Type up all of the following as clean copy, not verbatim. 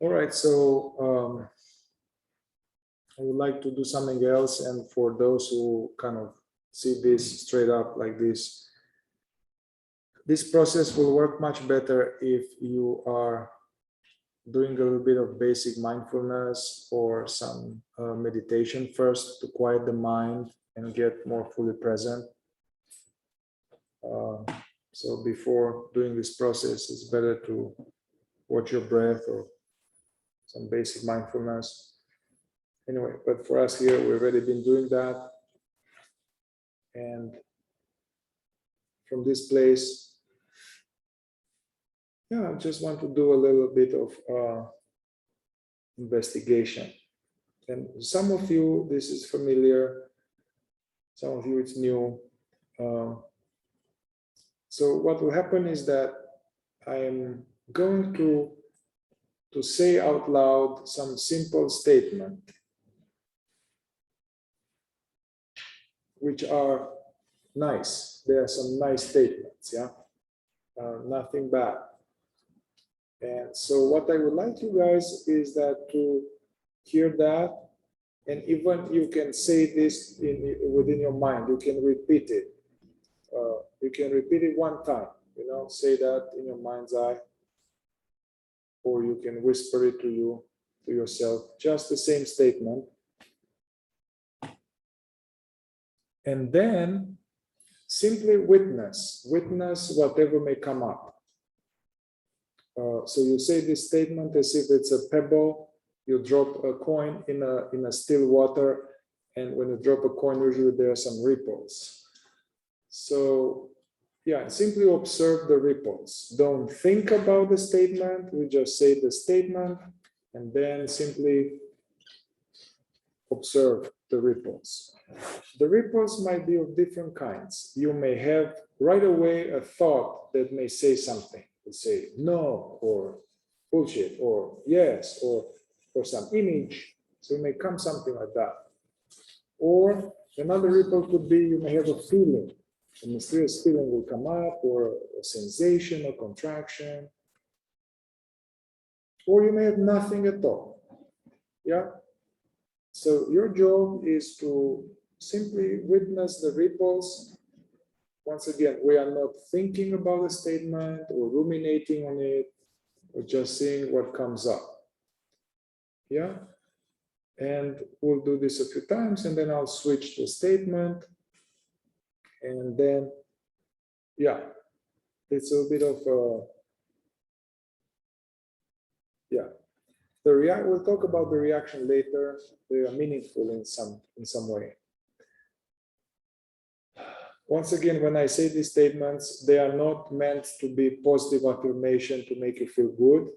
All right, so I would like to do something else, and for those who kind of see this straight up like this process will work much better if you are doing a little bit of basic mindfulness or some meditation first to quiet the mind and get more fully present. So before doing this process, it's better to watch your breath or some basic mindfulness. Anyway, but for us here, we've already been doing that. And from this place, yeah, I just want to do a little bit of investigation. And some of you, this is familiar. Some of you, it's new. So what will happen is that I am going to say out loud some simple statement, which are nice. There are some nice statements, yeah? Nothing bad. And so what I would like you guys is that to hear that, and even you can say this within your mind, you can repeat it. You can repeat it one time, you know, say that in your mind's eye, or you can whisper it to yourself, just the same statement. And then simply witness whatever may come up. So you say this statement as if it's a pebble. You drop a coin in a still water, and when you drop a coin, usually there are some ripples. So yeah, simply observe the ripples. Don't think about the statement. We just say the statement, and then simply observe the ripples. The ripples might be of different kinds. You may have right away a thought that may say something. You say no, or bullshit, or yes, or some image. So it may come something like that. Or another ripple could be you may have a feeling. A mysterious feeling will come up, or a sensation, or contraction. Or you may have nothing at all. Yeah? So your job is to simply witness the ripples. Once again, we are not thinking about the statement or ruminating on it. We're just seeing what comes up. Yeah? And we'll do this a few times, and then I'll switch the statement. And then, yeah, it's a bit of yeah. We'll talk about the reaction later. They are meaningful in some way. Once again, when I say these statements, they are not meant to be positive affirmation to make you feel good.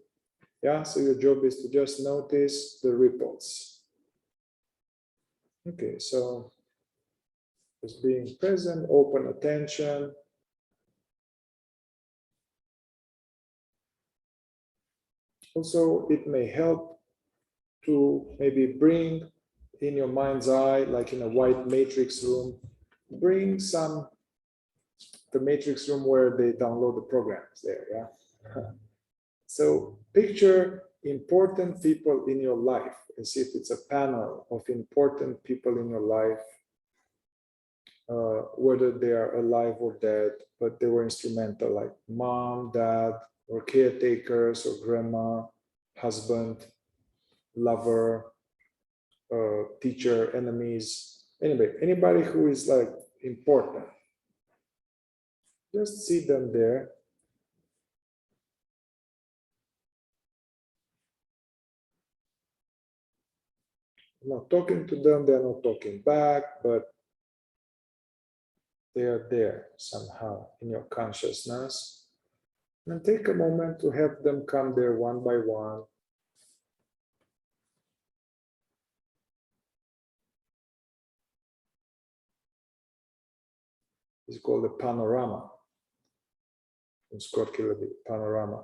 Yeah, so your job is to just notice the ripples. Okay, so just being present, open attention. Also, it may help to maybe bring in your mind's eye, like in a white matrix room, bring the matrix room where they download the programs there, yeah? So picture important people in your life, as if it's a panel of important people in your life, whether they are alive or dead, but they were instrumental, like mom, dad, or caretakers, or grandma, husband, lover, teacher, enemies, anybody who is like important. Just see them there. I'm not talking to them, they're not talking back, but they are there somehow in your consciousness. And take a moment to have them come there one by one. It's called a panorama. From Scott Kiloby, panorama.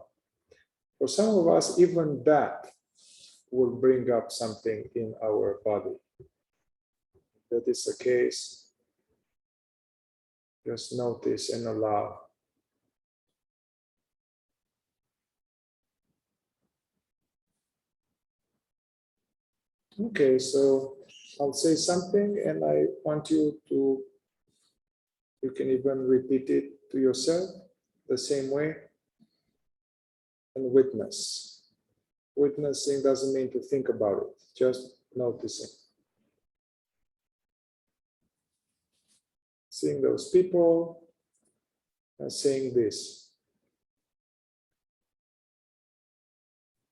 For some of us, even that will bring up something in our body. If that is the case, just notice and allow. Okay, so I'll say something and I want you to, you can even repeat it to yourself the same way and witness. Witnessing doesn't mean to think about it, just noticing. Seeing those people and saying this.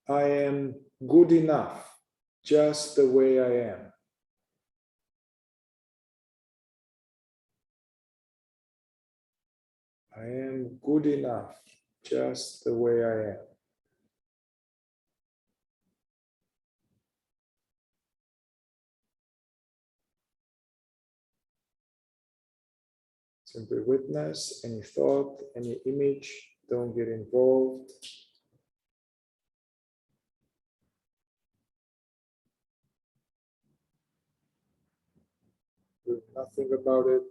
I am good enough just the way I am. I am good enough just the way I am. Simply witness any thought, any image, don't get involved. Do nothing about it,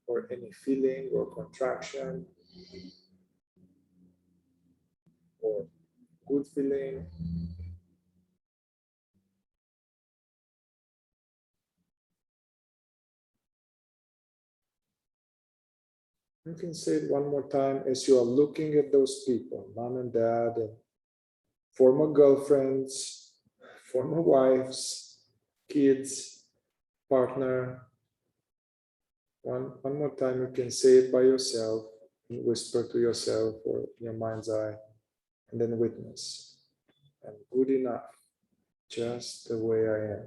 or any feeling or contraction, or good feeling. You can say it one more time as you are looking at those people, mom and dad, and former girlfriends, former wives, kids, partner. One more time, you can say it by yourself, and whisper to yourself or in your mind's eye, and then witness. I'm good enough, just the way I am.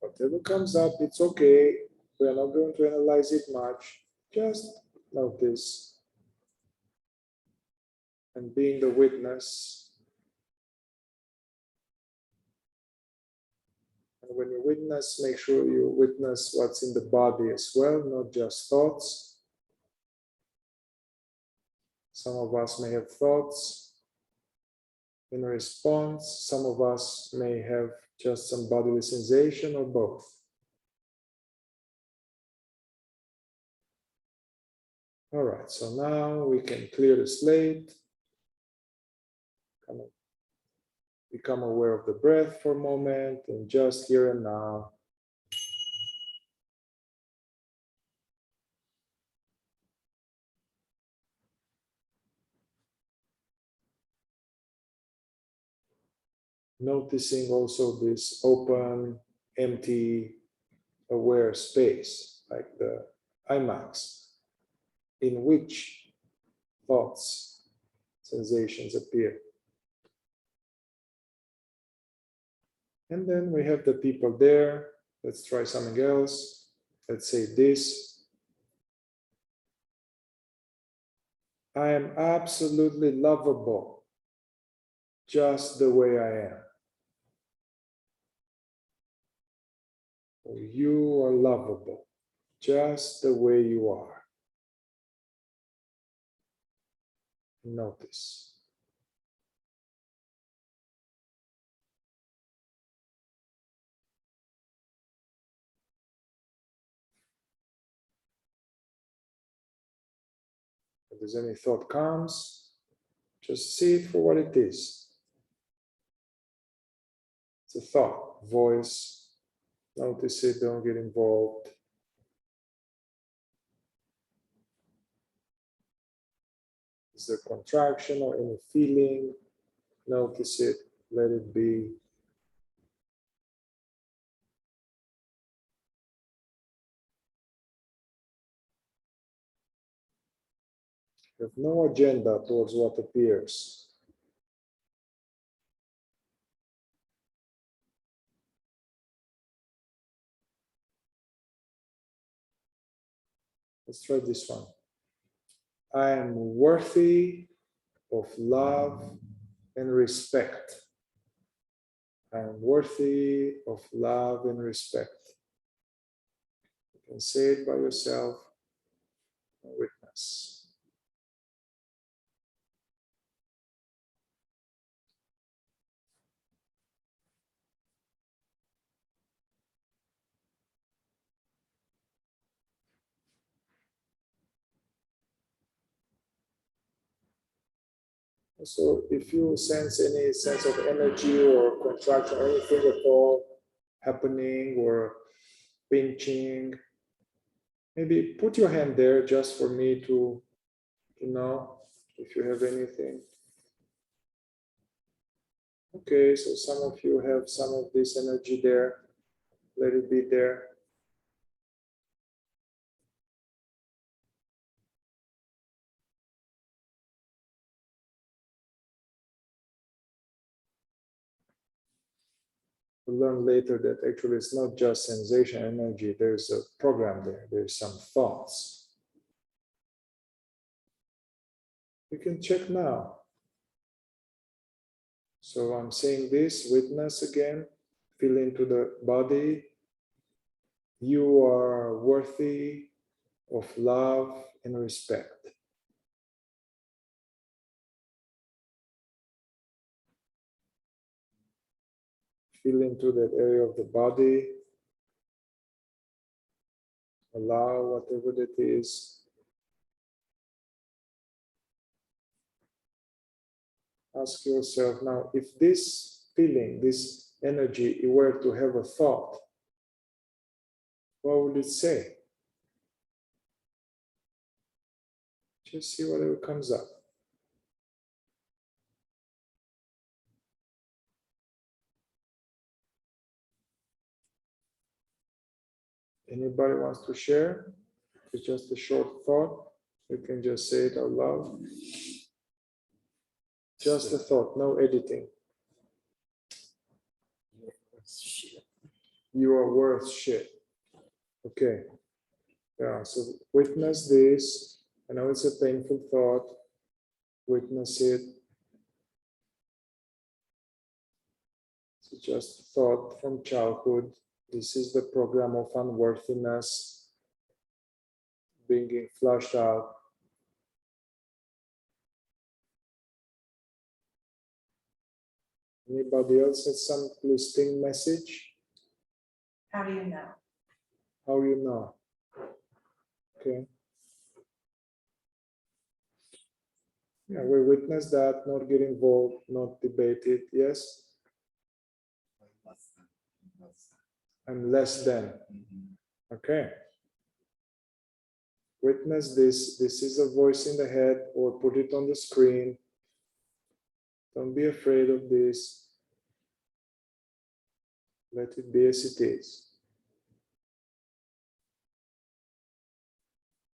Whatever comes up, it's okay. We are not going to analyze it much. Just notice and being the witness. And when you witness, make sure you witness what's in the body as well, not just thoughts. Some of us may have thoughts in response. Some of us may have just some bodily sensation or both. All right, so now we can clear the slate. Become aware of the breath for a moment and just here and now. Noticing also this open, empty, aware space, like the IMAX, in which thoughts, sensations appear. And then we have the people there. Let's try something else. Let's say this. I am absolutely lovable, just the way I am. You are lovable, just the way you are. Notice. If there's any thought comes, just see it for what it is. It's a thought, voice. Notice it, don't get involved. Is there contraction or any feeling? Notice it, let it be. You have no agenda towards what appears. Let's try this one. I am worthy of love and respect. I am worthy of love and respect. You can say it by yourself and witness. So if you sense any sense of energy or contraction or anything at all happening or pinching, maybe put your hand there just for me to know if you have anything. Okay, so some of you have some of this energy there. Let it be there. We'll learn later that actually it's not just sensation energy, there's a program there, there's some thoughts. You can check now. So I'm saying this, witness again, feel into the body. You are worthy of love and respect. Feel into that area of the body. Allow whatever that is. Ask yourself now, if this feeling, this energy, you were to have a thought, what would it say? Just see whatever comes up. Anybody wants to share? It's just a short thought. You can just say it out loud. Just a thought, no editing. You are worth shit. Okay. Yeah, so witness this. I know it's a painful thought. Witness it. It's just a thought from childhood. This is the program of unworthiness being flushed out. Anybody else has some listing message? How do you know? How you know? Okay. Yeah, we witness that, not get involved, not debate it. Yes? I'm less than. Okay. Witness this. This is a voice in the head, or put it on the screen. Don't be afraid of this. Let it be as it is.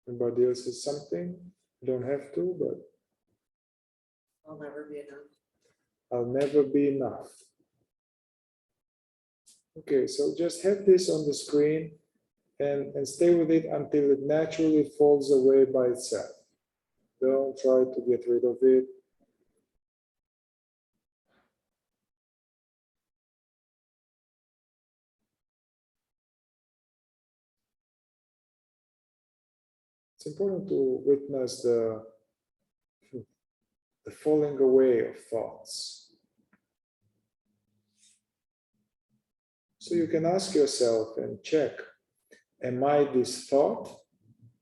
Anybody else has something? You don't have to, but I'll never be enough. I'll never be enough. Okay, so just have this on the screen and stay with it until it naturally falls away by itself. Don't try to get rid of it. It's important to witness the falling away of thoughts. So you can ask yourself and check, am I this thought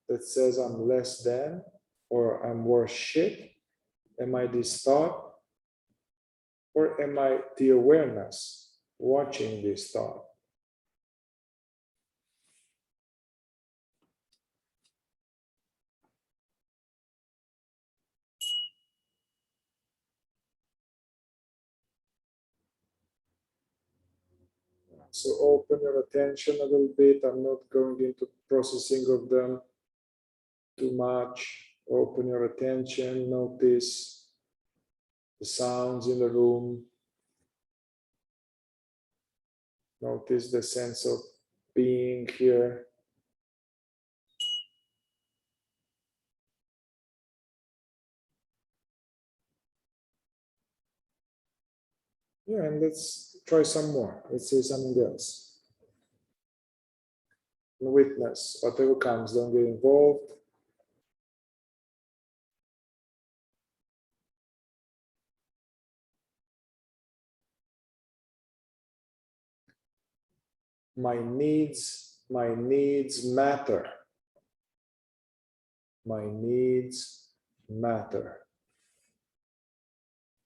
that says I'm less than or I'm worth shit? Am I this thought? Or am I the awareness watching this thought? So open your attention a little bit. I'm not going into processing of them too much. Open your attention, notice the sounds in the room. Notice the sense of being here. Yeah, and let's try some more. Let's say something else. And witness whatever comes, don't get involved. My needs matter. My needs matter.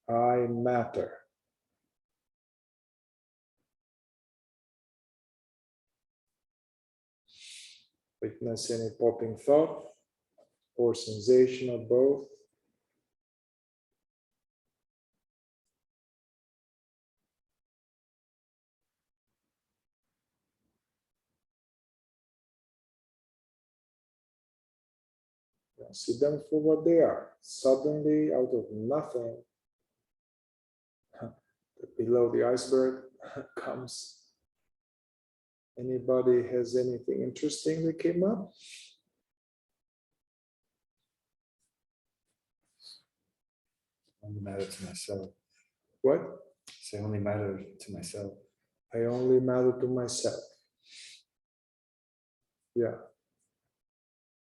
I matter. Witness any popping thought or sensation or both. See them for what they are. Suddenly, out of nothing, below the iceberg comes. Anybody has anything interesting that came up? Only matter to myself. What? Say only matter to myself. I only matter to myself. Yeah.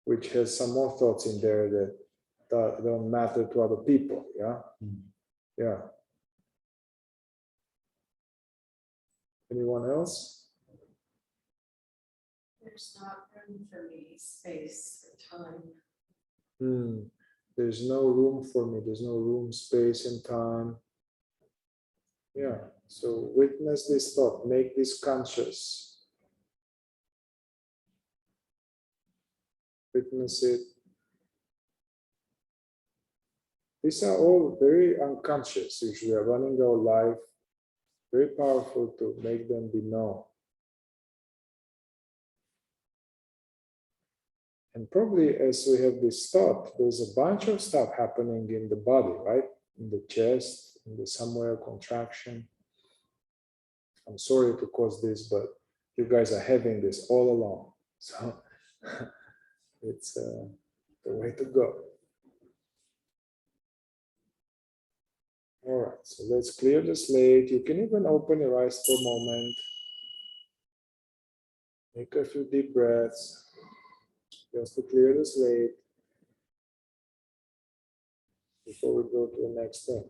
Which has some more thoughts in there that don't matter to other people. Yeah. Yeah. Anyone else? There's not room for me, space, or time. There's no room for me. There's no room, space, and time. Yeah. So witness this thought. Make this conscious. Witness it. These are all very unconscious. Usually, are running our life. Very powerful to make them be known. And probably as we have this thought, there's a bunch of stuff happening in the body, right? In the chest, in the somewhere contraction. I'm sorry to cause this, but you guys are having this all along. So it's the way to go. All right, so let's clear the slate. You can even open your eyes for a moment. Make a few deep breaths. Just to clear the slate before we go to the next thing.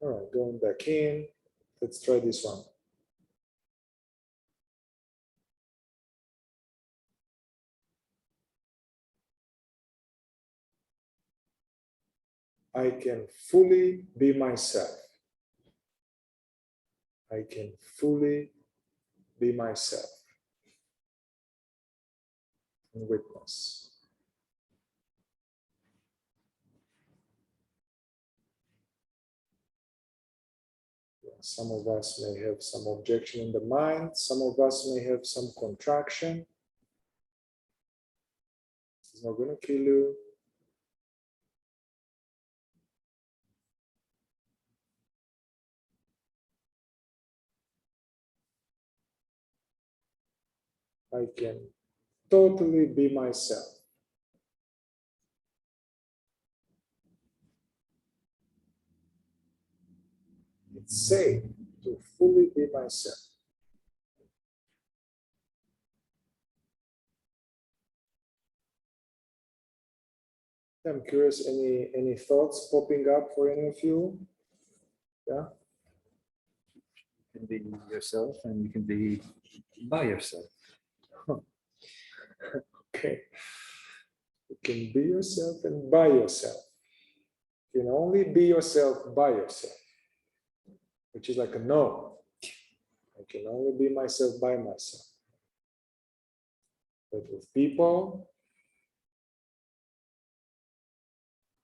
All right, going back in. Let's try this one. I can fully be myself. I can fully be myself and witness. Some of us may have some objection in the mind. Some of us may have some contraction. It's not going to kill you. I can totally be myself. It's safe to fully be myself. I'm curious, any thoughts popping up for any of you? Yeah. You can be yourself and you can be by yourself. Okay. You can be yourself and by yourself. You can only be yourself by yourself, which is like a no. I can only be myself by myself. But with people,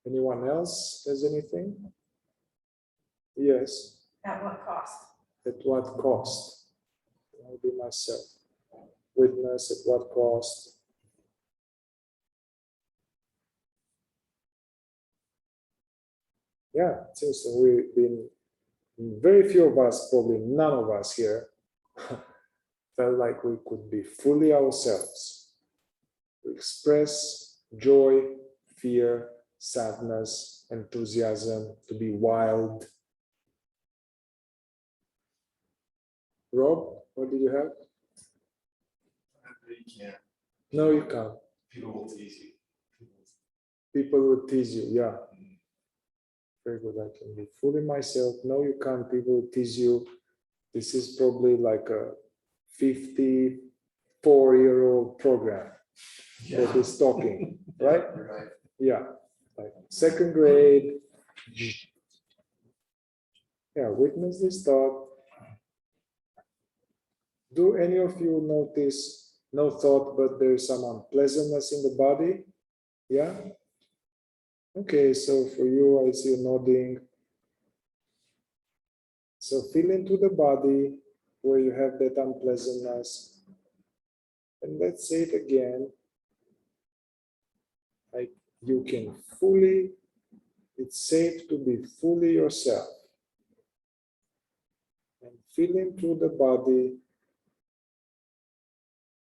anyone else has anything? Yes. At what cost? At what cost? I'll be myself. Witness at what cost? Yeah, it seems that we've been, very few of us, probably none of us here, felt like we could be fully ourselves. To express joy, fear, sadness, enthusiasm, to be wild. Rob, what did you have? You can't. No, you can't. People will tease you. People will tease you, yeah. Very good. I can be fully myself. No, you can't. People tease you. This is probably like a 54-year-old program that is talking, right? Right. Yeah, like second grade. Yeah, witness this thought. Do any of you notice no thought, but there's some unpleasantness in the body? Yeah? Okay, so for you, I see you nodding. So feel into the body where you have that unpleasantness. And let's say it again. Like you can fully, it's safe to be fully yourself. And feel into the body.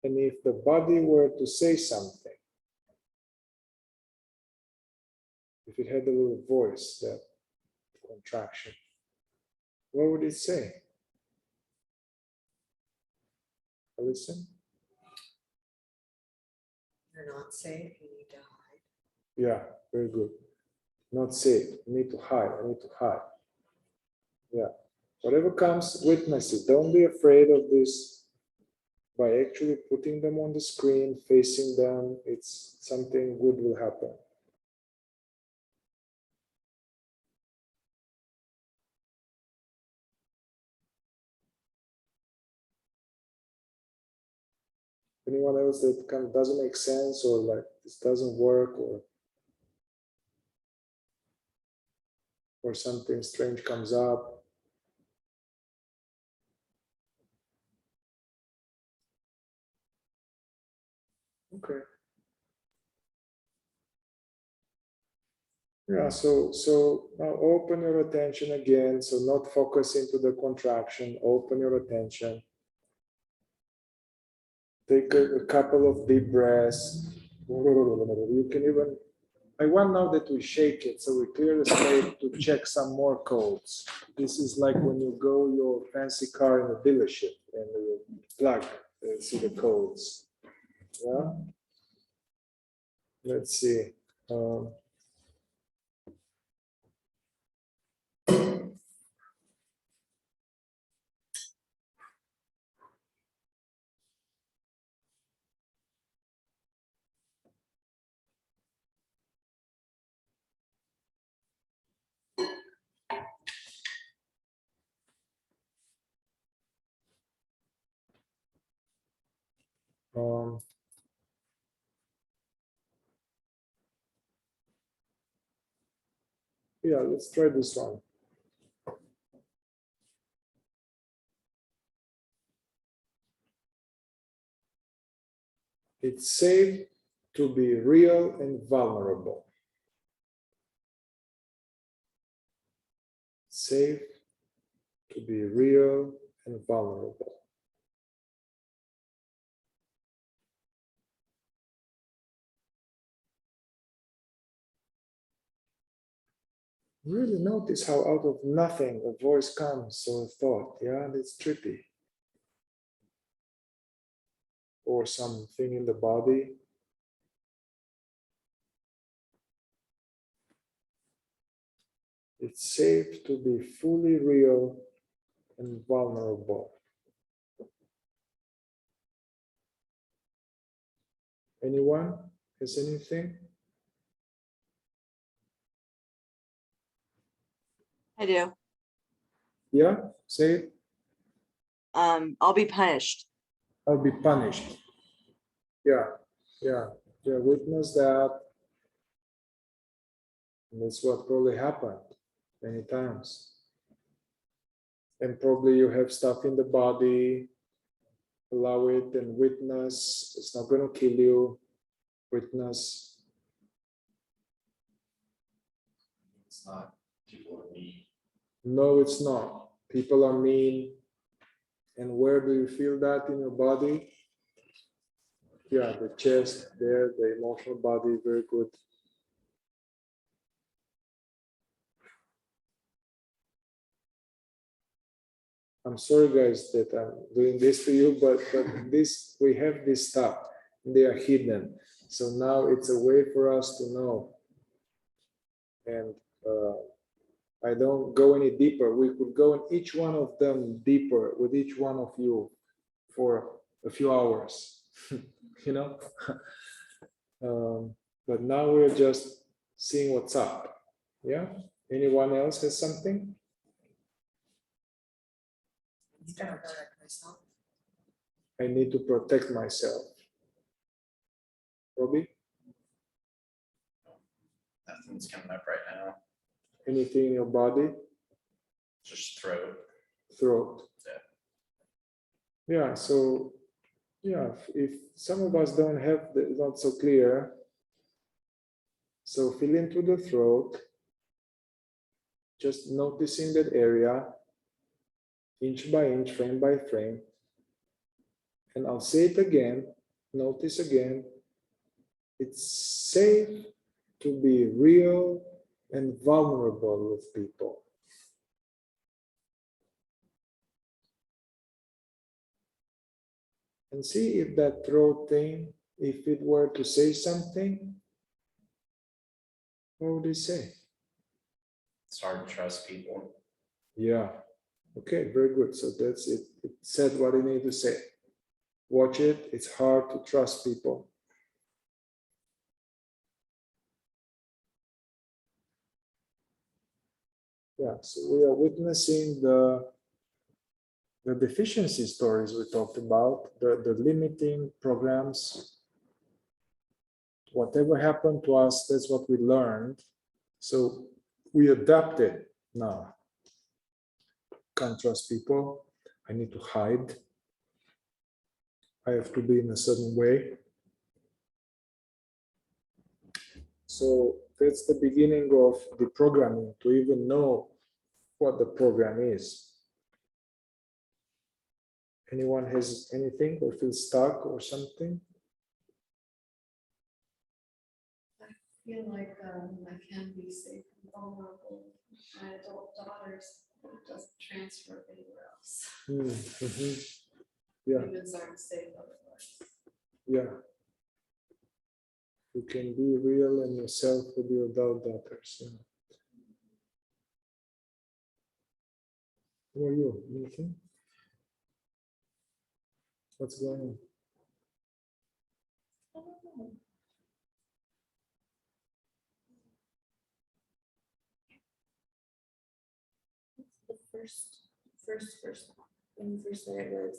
And if the body were to say something, if it had a little voice, that contraction, what would it say? Listen. You're not safe, you need to hide. Yeah, very good. Not safe. I need to hide. I need to hide. Yeah. Whatever comes, witness it. Don't be afraid of this. By actually putting them on the screen, facing them, it's something good will happen. Anyone else that kind of doesn't make sense or like this doesn't work or something strange comes up? Okay. Yeah, so now open your attention again. So not focus into the contraction, open your attention. Take a couple of deep breaths. You can even, I want now that we shake it, so we clear the slate to check some more codes. This is like when you go your fancy car in a dealership and you plug, see the codes. Yeah. Let's see. Yeah, let's try this one. It's safe to be real and vulnerable. Safe to be real and vulnerable. Really notice how out of nothing a voice comes or a thought. Yeah, that's trippy. Or something in the body. It's safe to be fully real and vulnerable. Anyone has anything? I do. Yeah, say it. I'll be punished. I'll be punished. Yeah, witness that. And that's what probably happened many times. And probably you have stuff in the body, allow it and witness. It's not going to kill you. Witness. It's not people are mean. No, it's not. People are mean. And where do you feel that in your body? Yeah, the chest there, the emotional body, very good. I'm sorry, guys, that I'm doing this to you, but this we have this stuff. They are hidden. So now it's a way for us to know. And I don't go any deeper. We could go in each one of them deeper with each one of you for a few hours, you know. But now we're just seeing what's up. Yeah. Anyone else has something? I need to protect myself. Robbie? Nothing's coming up right now. Anything in your body? Just throat. Throat. Yeah, so yeah, if some of us don't have the not so clear, so feel into the throat, just noticing that area, inch by inch, frame by frame. And I'll say it again, notice again, it's safe to be real and vulnerable with people. And see if that throat thing, if it were to say something, what would it say? It's hard to trust people. Yeah. Okay, very good. So that's it. It said what it needed to say. Watch it. It's hard to trust people. Yeah, so we are witnessing the deficiency stories we talked about, the limiting programs. Whatever happened to us, that's what we learned. So we adapted now. Can't trust people. I need to hide. I have to be in a certain way. So that's the beginning of the programming, to even know what the program is. Anyone has anything or feels stuck or something? I feel like I can be safe and vulnerable with my adult daughters, but it doesn't transfer anywhere else. Mm-hmm. Yeah, Humans aren't safe otherwise. yeah. You can be real and yourself with your adult daughters. Yeah. Who are you? Anything? What's going on? I don't know. The first when you first said it was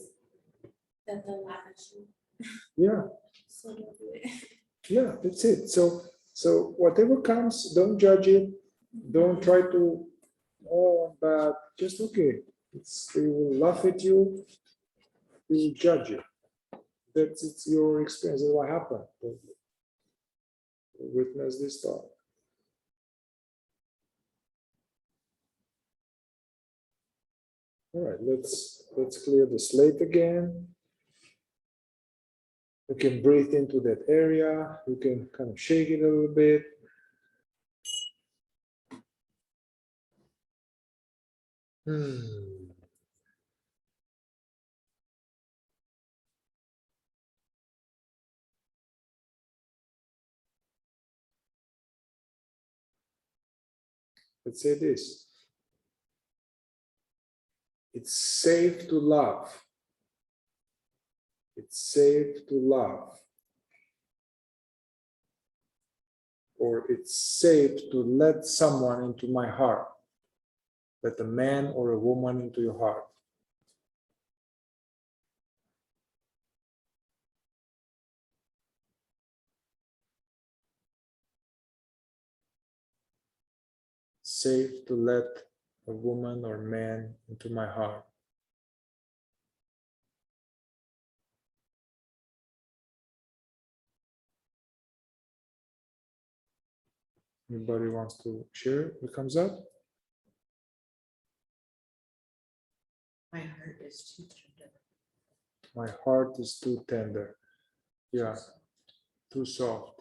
that the lavishly. Yeah, So don't do it. yeah, that's it. So whatever comes, don't judge it. Don't try to, oh, but just okay. They will laugh at you. You will judge it. It's your experience. That's what happened. Witness this thought. All right, let's clear the slate again. You can breathe into that area. You can kind of shake it a little bit. Let's say this. It's safe to love. It's safe to love. Or it's safe to let someone into my heart. Let a man or a woman into your heart. Safe to let a woman or man into my heart. Anybody wants to share what comes up? My heart is too tender. My heart is too tender. Yeah, too soft.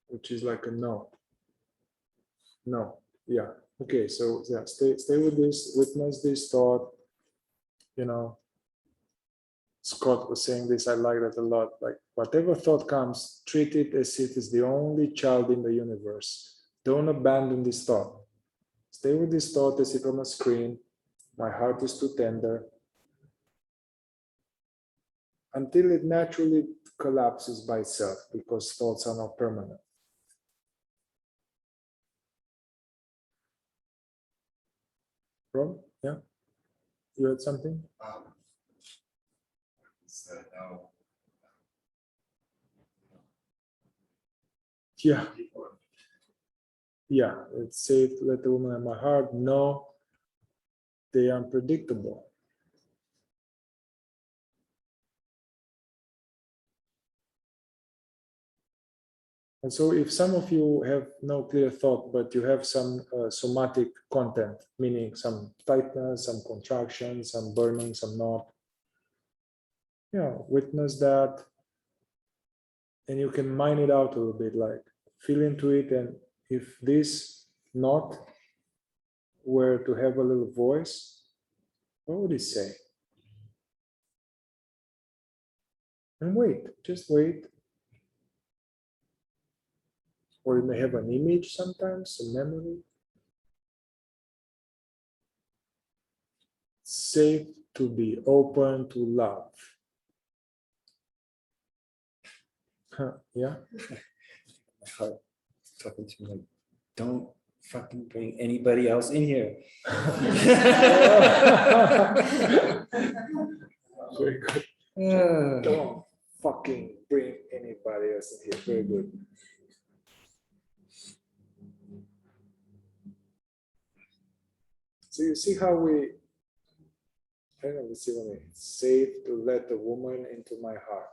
Which is like a no. No. Yeah. Okay. So yeah, stay with this. Witness this thought. You know, Scott was saying this. I like that a lot. Like whatever thought comes, treat it as it is the only child in the universe. Don't abandon this thought. Stay with this thought as if on a screen. My heart is too tender. Until it naturally collapses by itself, because thoughts are not permanent. Ron? Yeah? You had something? No. Yeah. Yeah, it's safe to let the woman in my heart know they are unpredictable. And so if some of you have no clear thought, but you have some somatic content, meaning some tightness, some contraction, some burning, some knot, witness that. And you can mine it out a little bit, like feel into it. And if this knot were to have a little voice, what would it say? And wait, just wait. Or it may have an image sometimes, a memory. Safe to be open to love. Yeah. My heart talking to me like, don't fucking bring anybody else in here. Very good. Don't fucking bring anybody else in here. Very good. So you see how we, I don't know, let's see what it's safe to let a woman into my heart.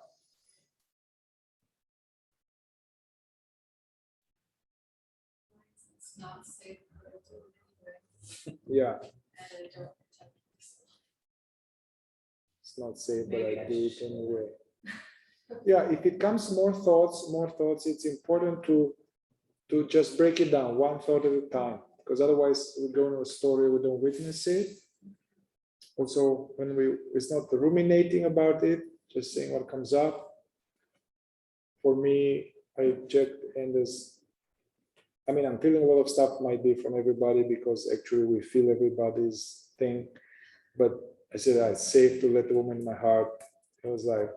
It's not safe for her to do anyway, Yeah, and I don't protect myself. it's not safe, but Maybe I I do it should. anyway. Yeah, if it comes more thoughts, it's important to just break it down one thought at a time, because otherwise we go into a story, we don't witness it. Also, when it's not ruminating about it, just saying what comes up. For me, I checked, and I'm feeling a lot of stuff might be from everybody, because actually we feel everybody's thing. But I said it's safe to let the woman in my heart. It was like,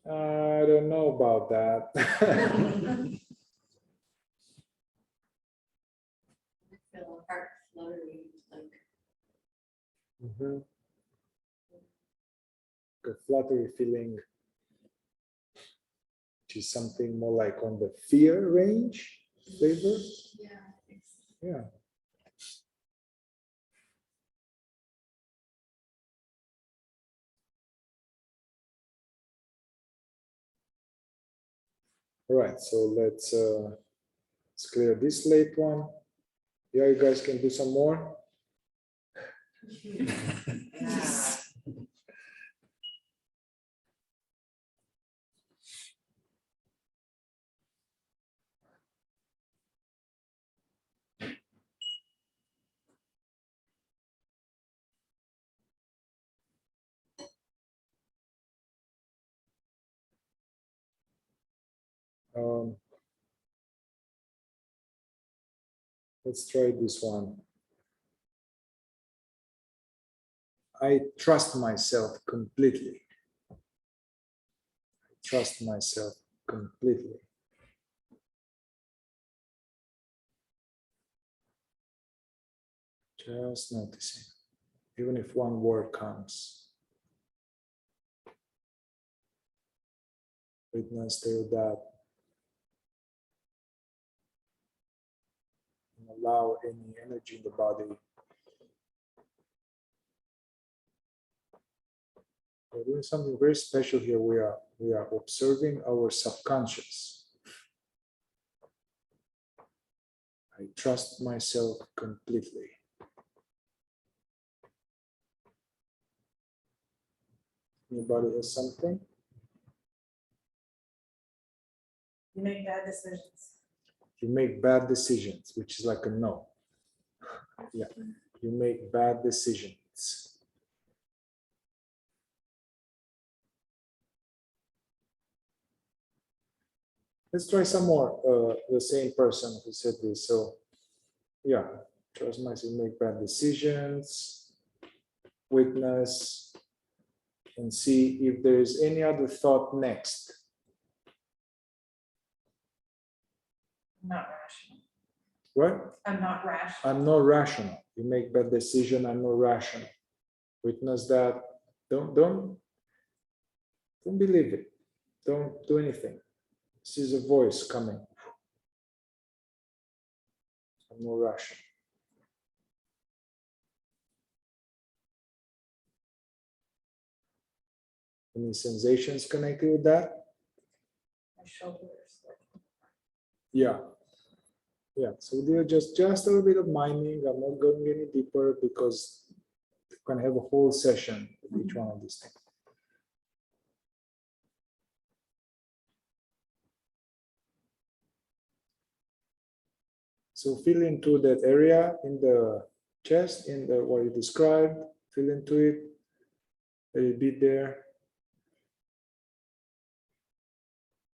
I don't know about that. I feel a heart fluttering, like Mhm. A fluttery feeling, which is something more like on the fear range flavor. yeah, I think so. Yeah. All right, so let's clear this late one. Yeah, you guys can do some more. Let's try this one. I trust myself completely. I trust myself completely. Just noticing, even if one word comes. Witness to that. And allow any energy in the body. We're doing something very special here. We are observing our subconscious. I trust myself completely. Anybody has something? You make bad decisions. You make bad decisions, which is like a no. Yeah, you make bad decisions. Let's try some more. The same person who said this. So Yeah, trust myself, make bad decisions, witness, and see if there is any other thought next. Not rational. What? I'm not rational. I'm not rational. You make bad decision, I'm not rational. Witness that. Don't believe it. Don't do anything. This is a voice coming. I'm not rational. Any sensations connected with that? My shoulders. Yeah. Yeah. So we do just a little bit of mining. I'm not going any deeper because we can have a whole session with each one of these things. So feel into that area in the chest, in the what you described, feel into it, let it be there.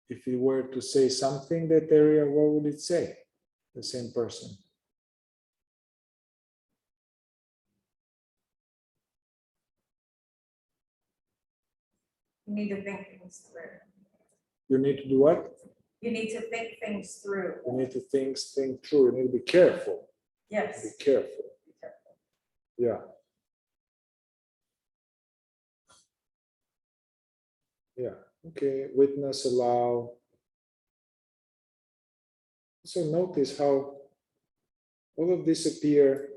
If you were to say something, that area, what would it say? The same person. You need to think things through. You need to do what? You need to think things through. You need to think through. You need to be careful. Yes. Be careful. Be careful. Yeah. Yeah. Okay. Witness, allow. So notice how all of this appear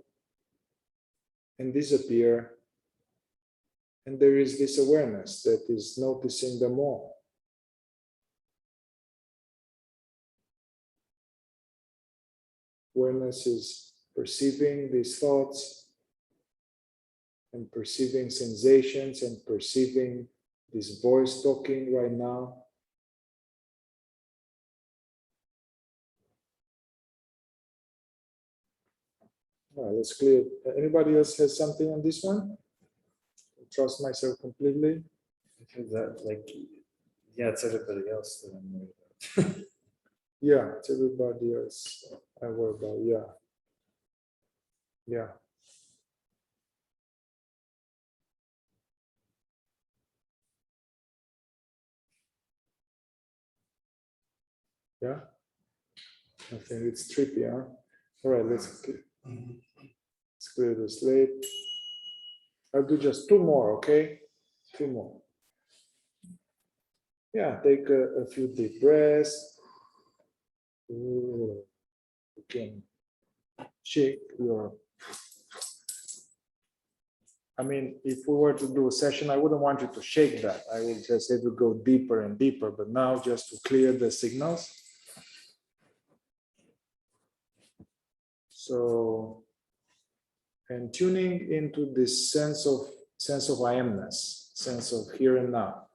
and disappear. And there is this awareness that is noticing them all. Awareness is perceiving these thoughts and perceiving sensations and perceiving this voice talking right now. All right, let's clear. Anybody else has something on this one? I trust myself completely. Because that, like, yeah, it's everybody else that I'm worried about. Yeah, it's everybody else I worry about. Yeah. Yeah. Yeah. I think it's trippy, huh? All right, let's clear the slate. I'll do just two more, okay? Two more. Yeah, take a few deep breaths. Ooh, you can shake your. I mean, if we were to do a session, I wouldn't want you to shake that. I would just say to go deeper and deeper, but now just to clear the signals. So, and tuning into this sense of I amness, sense of here and now.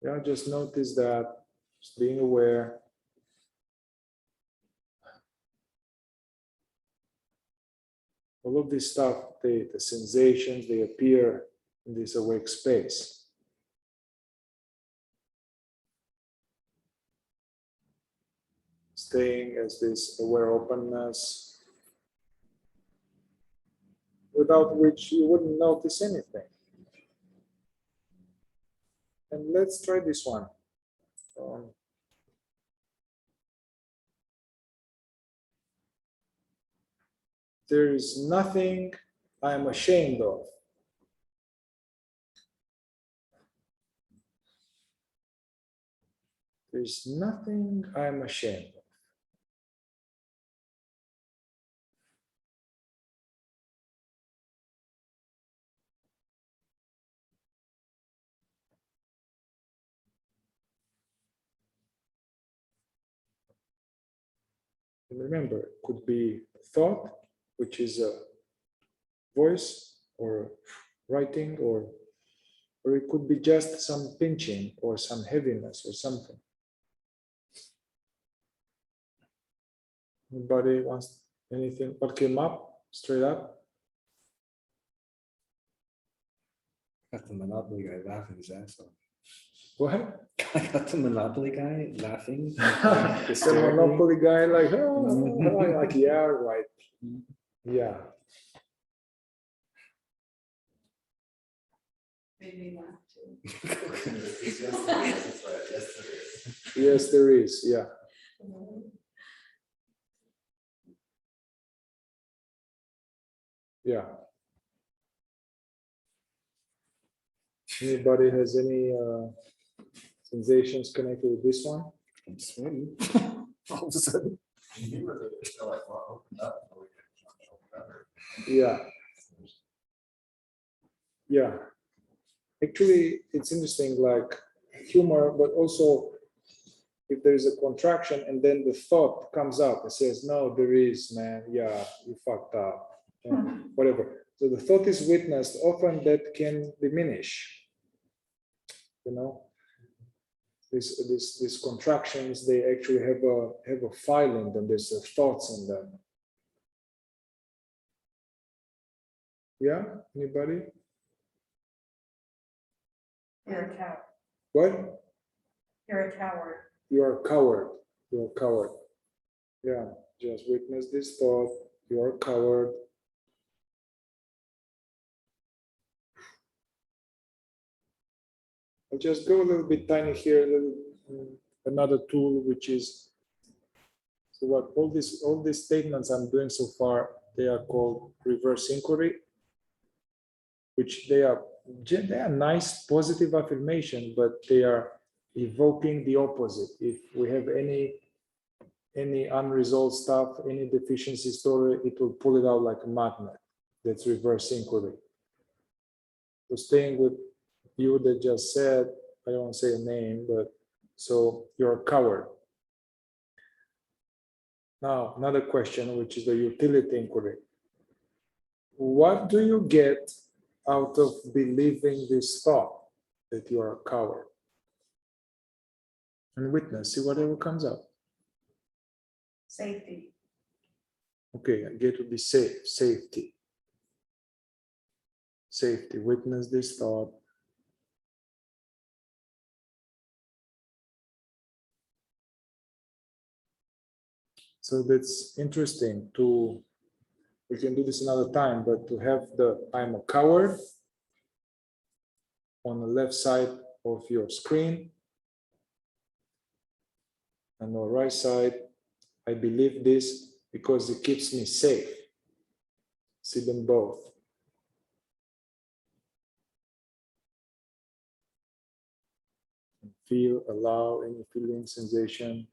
Yeah, just notice that, just being aware. All of this stuff, the sensations, they appear in this awake space. Staying as this aware openness, without which you wouldn't notice anything. And let's try this one. There is nothing I am ashamed of. There's nothing I am ashamed of. And remember, it could be thought, which is a voice or writing, or it could be just some pinching or some heaviness or something. Anybody wants anything? What came up straight up? Got the Monopoly guy laughing his ass off. What? I got the Monopoly guy laughing. The hysterically. Monopoly guy, like, oh, like, yeah, right. Yeah. Made me laugh too. Yes, there is. Yeah. Yeah. Anybody has any sensations connected with this one? I'm sweating. All of a sudden. Yeah. Yeah. Actually, it's interesting, like humor, but also if there is a contraction and then the thought comes up and says, no, there is, man. Yeah, you fucked up. Whatever. So the thought is witnessed. Often that can diminish. You know, these contractions, they actually have a file in them. There's thoughts in them. Yeah. Anybody? You're a coward. What? You're a coward. You're a coward. You're a coward. Yeah. Just witness this thought. You're a coward. I'll just go a little bit tiny here. Another tool, which is so what all these statements I'm doing so far, they are called reverse inquiry, which they are nice positive affirmation, but they are evoking the opposite. If we have any unresolved stuff, any deficiency story, it will pull it out like a magnet. That's reverse inquiry. So staying with you that just said, I don't want to say a name, but so you're a coward. Now, another question, which is the utility inquiry. What do you get out of believing this thought that you are a coward? And witness, see whatever comes up. Safety. Okay, I get to be safe, safety. Safety, witness this thought. So that's interesting to, we can do this another time, but to have the I'm a coward on the left side of your screen, and on the right side, I believe this because it keeps me safe. See them both. Feel, allow any feeling, sensation.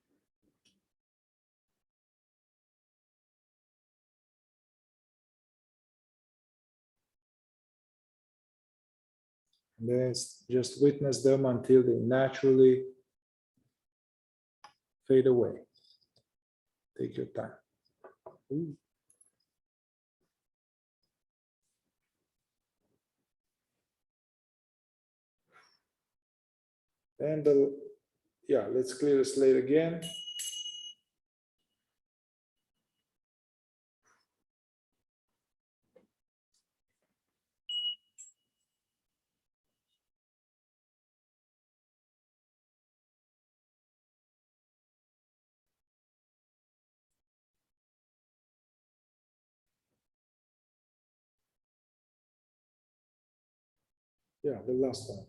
And then just witness them until they naturally fade away. Take your time. Ooh. And yeah, let's clear the slate again. Yeah, the last one.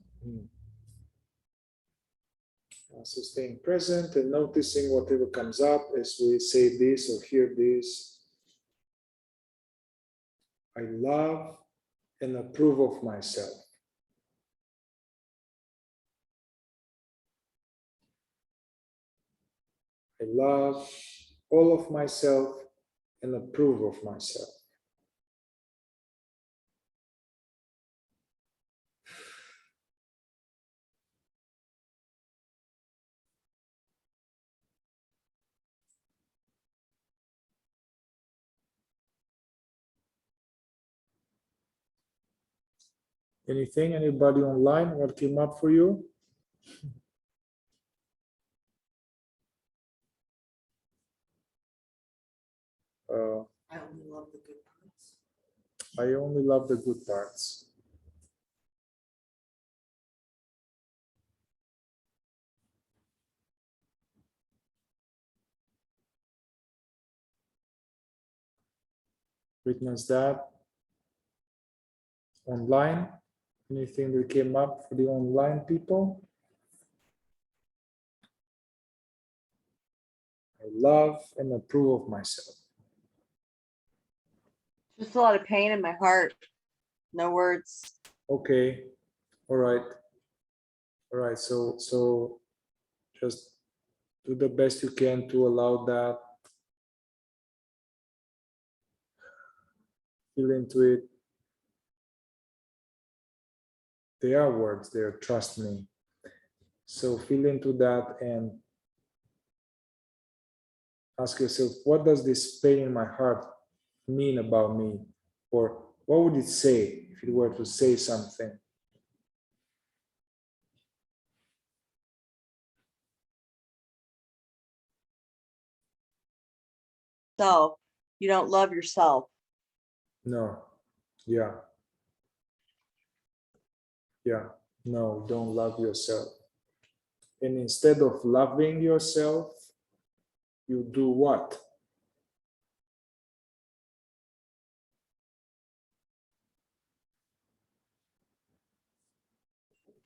So staying present and noticing whatever comes up as we say this or hear this. I love and approve of myself. I love all of myself and approve of myself. Anything, anybody online, what came up for you? I only love the good parts. I only love the good parts. Witness that. Online, anything that came up for the online people? I love and approve of myself. Just a lot of pain in my heart. No words. Okay, all right. All right, so just do the best you can to allow that. Feel into it. They are words there, trust me. So feel into that and ask yourself, what does this pain in my heart mean about me? Or what would it say if it were to say something? So you don't love yourself. No, yeah. Yeah, no, don't love yourself. And instead of loving yourself, you do what?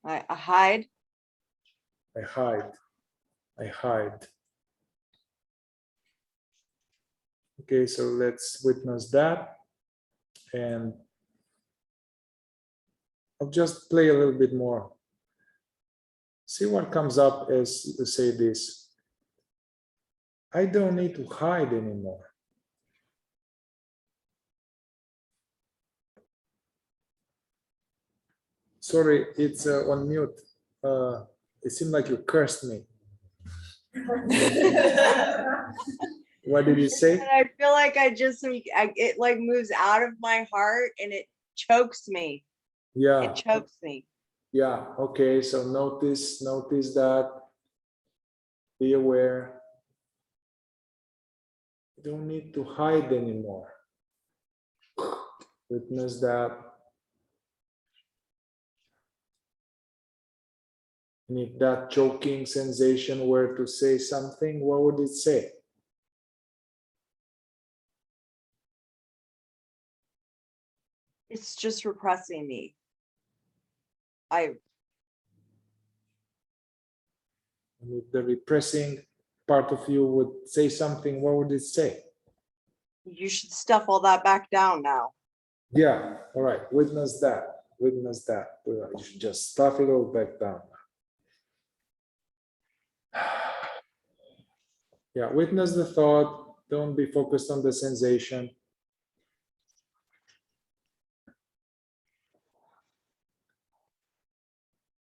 I hide. I hide. I hide. Okay, so let's witness that. And I'll just play a little bit more. See what comes up as you say this. I don't need to hide anymore. Sorry, it's on mute. It seemed like you cursed me. What did you say? And I feel like it like moves out of my heart and it chokes me. Yeah. It chokes me. Yeah, okay, so notice that. Be aware. You don't need to hide anymore. Witness that. And if that choking sensation were to say something, what would it say? It's just repressing me. And if the repressing part of you would say something, what would it say? You should stuff all that back down now. Yeah, all right, witness that. Witness that. You should just stuff it all back down. Yeah, witness the thought. Don't be focused on the sensation.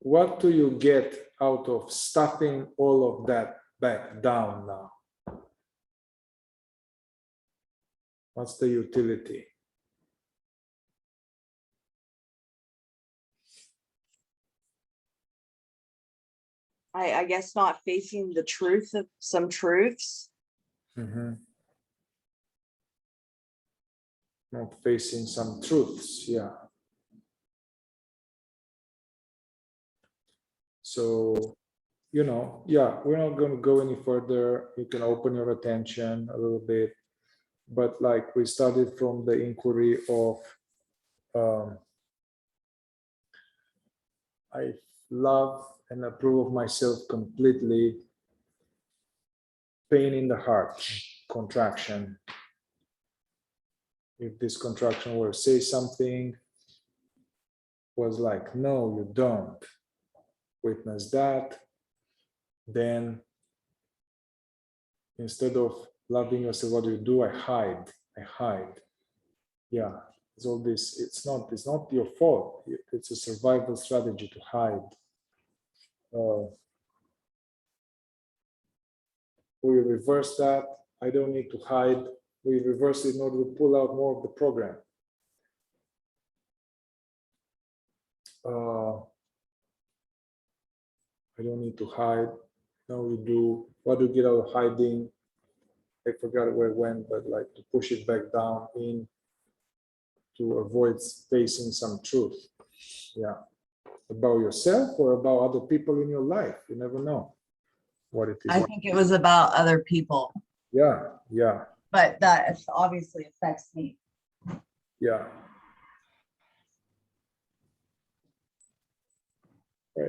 What do you get out of stuffing all of that back down now? What's the utility? I guess not facing the truth of some truths. Not facing some truths, yeah. So, yeah, we're not going to go any further. You can open your attention a little bit, but like we started from the inquiry of I love and approve of myself completely. Pain in the heart, contraction. If this contraction were to say something, was like, no, you don't. Witness that. Then instead of loving yourself, what do you do? I hide. I hide. Yeah, it's all this. It's not your fault. It's a survival strategy to hide. We reverse that. I don't need to hide. We reverse it in order to pull out more of the program. I don't need to hide. Now we do. What do you get out of hiding? I forgot where it went, but like to push it back down in to avoid facing some truth. Yeah. About yourself or about other people in your life. You never know what it is. I think it was about other people, Yeah, yeah. but that obviously affects me. Yeah.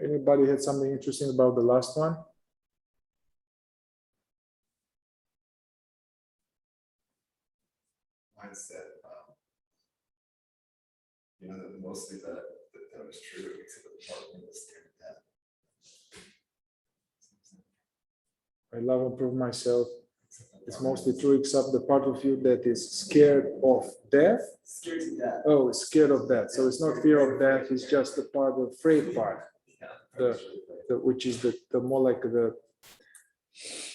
Anybody had something interesting about the last one? Mindset. That mostly that was true, except for the part when it was scared of death. I love and prove myself. It's mostly true, except the part of you that is scared of death. Scared to death. Oh, it's scared of death. So it's not fear of death, it's just the part, the afraid part. Which is the more like the,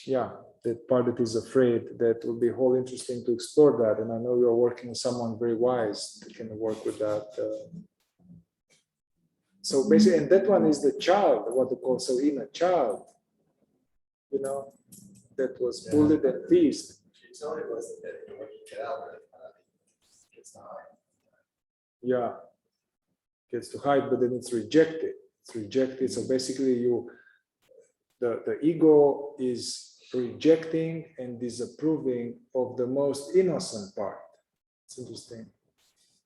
yeah, the part that is afraid. That will be whole interesting to explore that. And I know you're working with someone very wise that can work with that. So basically, and that one is the child, what they call so inner child, that was bullied and teased. She told me it wasn't that when you get out of it, it's to hide. Yeah, gets to hide, but then it's rejected. It's rejected. So basically, the ego is rejecting and disapproving of the most innocent part. It's interesting.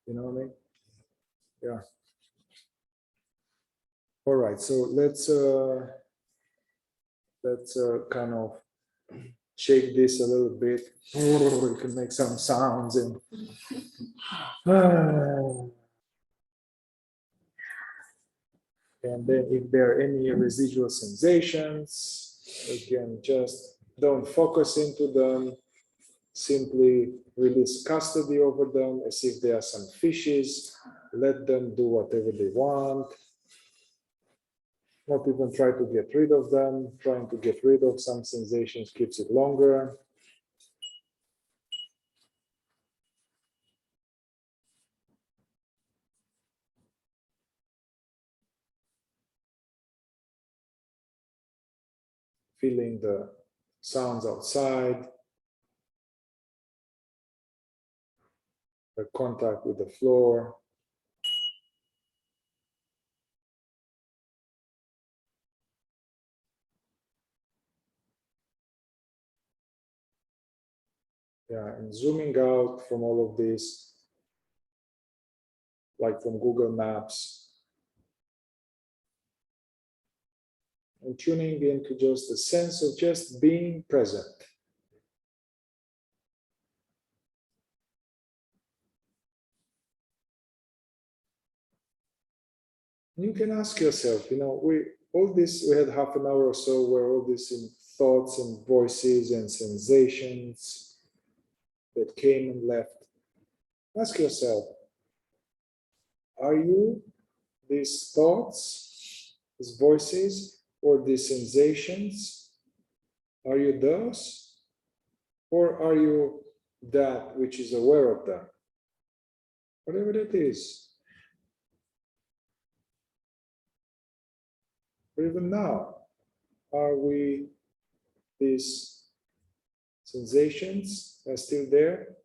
You know what I mean? Yeah. All right. So let's kind of shake this a little bit. You can make some sounds and. And then if there are any residual sensations, you can just don't focus into them, simply release custody over them as if they are some fishes, let them do whatever they want, not even try to get rid of them. Trying to get rid of some sensations keeps it longer. Feeling the sounds outside, the contact with the floor. Yeah, and zooming out from all of this, like from Google Maps, and tuning into just the sense of just being present. You can ask yourself, we had half an hour or so where all this in thoughts and voices and sensations that came and left. Ask yourself, are you these thoughts, these voices, or these sensations? Are you those? Or are you that which is aware of them? Whatever it is. Or even now, are we these sensations are still there?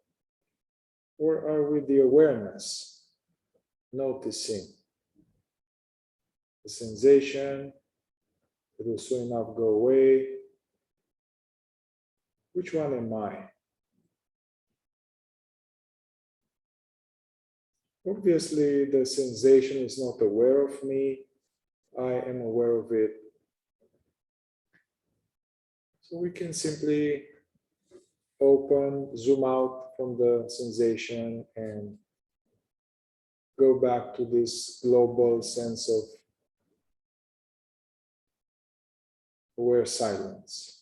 Or are we the awareness, noticing the sensation that will soon enough go away? Which one am I? Obviously, the sensation is not aware of me. I am aware of it. So we can simply open, zoom out from the sensation and go back to this global sense of aware silence.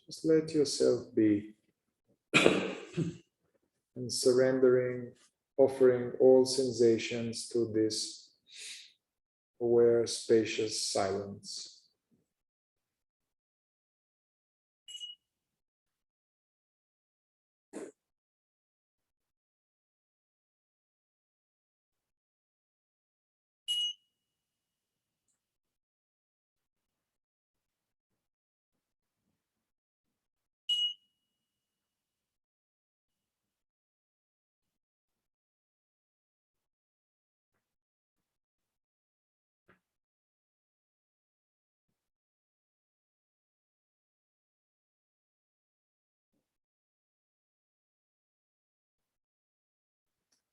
Just let yourself be and surrendering, offering all sensations to this aware, spacious silence.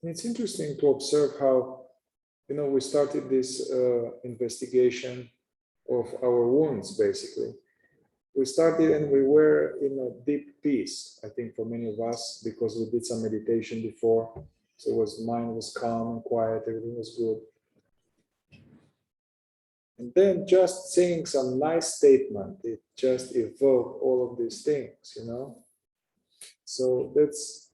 It's interesting to observe how, you know, we started this investigation of our wounds, basically. We started and we were in a deep peace, I think, for many of us, because we did some meditation before. So mind was calm and quiet, everything was good. And then just saying some nice statement, it just evoked all of these things, you know. So that's,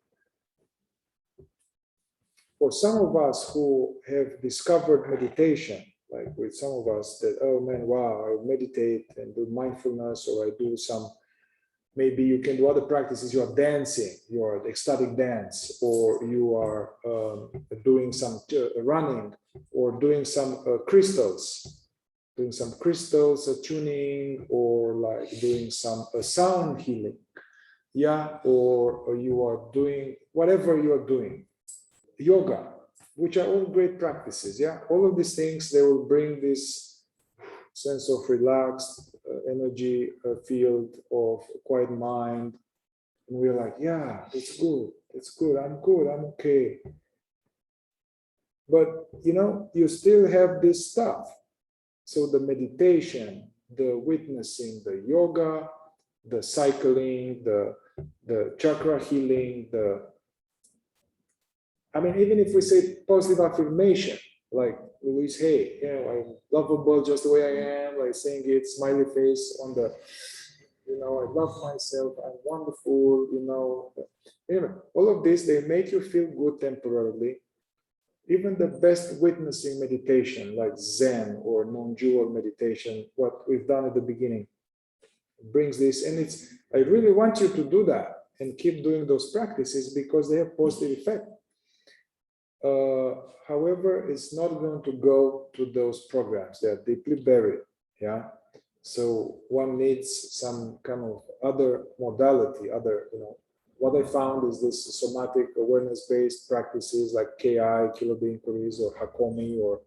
for some of us who have discovered meditation, like with some of us that, oh man, wow, I meditate and do mindfulness, or I do some, maybe you can do other practices, you are dancing, you are ecstatic dance, or you are doing some running, or doing some crystals, tuning, or like doing some sound healing, yeah, or you are doing whatever you are doing, yoga, which are all great practices, yeah. All of these things, they will bring this sense of relaxed energy field of quiet mind, and we're like, yeah, it's good, I'm okay. But you know, you still have this stuff. So the meditation, the witnessing, the yoga, the cycling, the chakra healing, I mean, even if we say positive affirmation, like Louise Hay, you know, I'm lovable just the way I am, like saying it, smiley face on the, you know, I love myself, I'm wonderful, you know. Anyway, all of this, they make you feel good temporarily. Even the best witnessing meditation, like Zen or non-dual meditation, what we've done at the beginning, brings this. And it's, I really want you to do that and keep doing those practices because they have positive effect. However, it's not going to go to those programs. They are deeply buried. Yeah. So one needs some kind of other modality, other, you know, what I found is this somatic awareness-based practices like KI, Kiloby inquiries, or Hakomi, or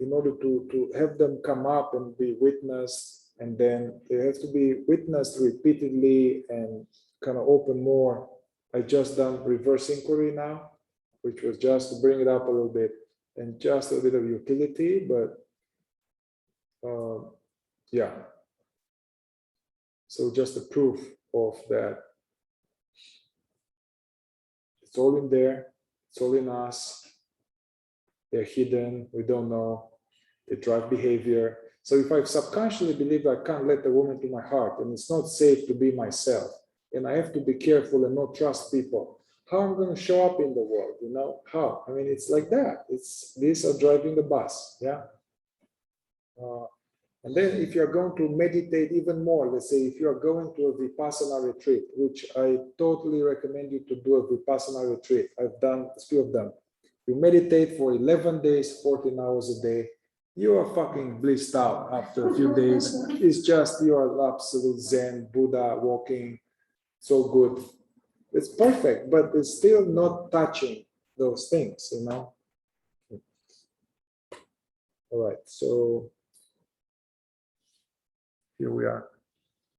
in order to have them come up and be witnessed, and then they have to be witnessed repeatedly and kind of open more. I just done reverse inquiry now, which was just to bring it up a little bit and just a bit of utility, but yeah. So just a proof of that. It's all in there. It's all in us. They're hidden. We don't know. They drive behavior. So if I subconsciously believe I can't let a woman to my heart and it's not safe to be myself, and I have to be careful and not trust people, how am I going to show up in the world? You know, how? I mean, it's like that. It's, these are driving the bus. Yeah. And then if you're going to meditate even more, let's say if you're going to a Vipassana retreat, which I totally recommend you to do a Vipassana retreat. I've done a few of them. You meditate for 11 days, 14 hours a day. You are fucking blissed out after a few days. It's just, you are absolute Zen, Buddha walking, so good. It's perfect, but it's still not touching those things, you know? All right, so here we are.